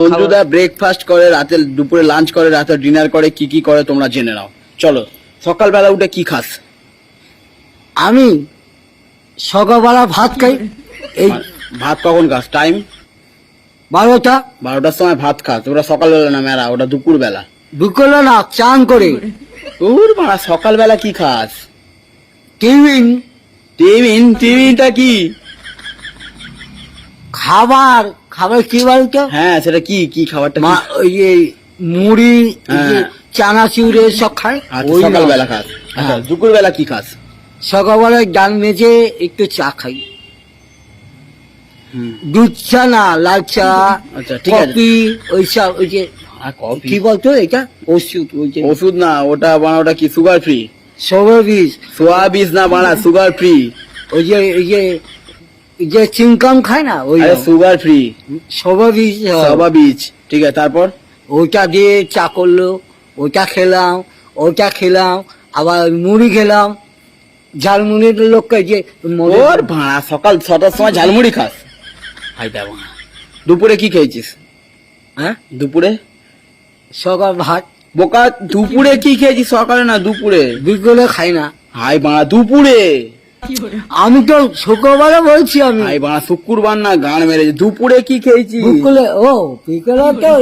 বন্ধুরা ব্রেকফাস্ট করে, রাতে দুপুরে লাঞ্চ করে, রাতে ডিনার করে, কি কি করে তোমরা জেনে নাও। চলো, সকালবেলা উঠে কি খাস? আমি সকালবেলা ভাত খাই, এই ভাত কখন খাস? টাইম 12টা। 12টার সময় ভাত খাস? ওটা সকালবেলা না মেরা, ওটা দুপুর বেলা। বিকেলে না, চান করে ওর মারা, সকালবেলা কি খাস? টিফিন টিফিনটা কি? খাবার কি বলতো? হ্যাঁ, সেটা কি কি খাবারটা কি? ওই যে মুড়ি, এই যে হ্যাঁ। চানাচুর সব খাই। আচ্ছা, ওই সকালবেলা না। খাস। আচ্ছা, হ্যাঁ। দুপুরবেলা কি খাস? সকালবেলায় ডাল মেজে একটু চা খাই, হুম, দুধ চা না, লাল চা, আচ্ছা, ঠিক আছে। কফি, ওইসব ওই যে আর কফি? কি বলতো এটা, ওষুধ, ওই যে ওষুধ না ওটা, বানা ওটা কি সুগার ফ্রি? সবার বীজ, সোয়া বীজ না বানা, সুগার ফ্রি। ওই যে এই যে চিংকাম খায় না, ওই আরে সুগার ফ্রি, সবার বীজ, সবা বীজ। ঠিক আছে, তারপর? ওইটা দিয়ে চা করলো, ওইটা খেলাম, আবার মুড়ি খেলাম, ঝালমুড়ির লোককে যে ওর ভাড়া, সকাল 6টার সময় ঝালমুড়ি খাস? হাইটা ভাড়া। দুপুরে কি খেয়েছিস? হ্যাঁ, দুপুরে সকাল ভাত, বোকা, দুপুরে কি খেয়েছিস? সকালে না, দুপুরে? বিকেলে খাই না। হাই বাড়া, দুপুরে? আমি তো শুক্রবারে বলছি, আমি হাই বাড়া, শুক্রবার না, গান মেরেছে। দুপুরে কি খেয়েছিস? বিকেলে, বিকেলে তো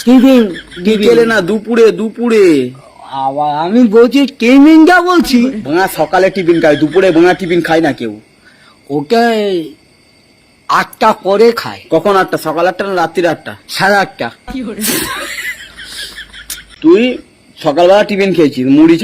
টিফিন, বিকেলে না, দুপুরে? দুপুরে আবার আমি বলছি টিফিনটা বলছি, ভাঙা, সকালে টিফিন খাই, দুপুরে ভাঙা টিফিন খাই না কেউ। ওটা 8টা পরে খায়, কখন 8টা? সকাল 8টা না রাত্রির 8টা? 8:30। তুই সকালবেলা টিফিন খেয়েছিস, মুড়ি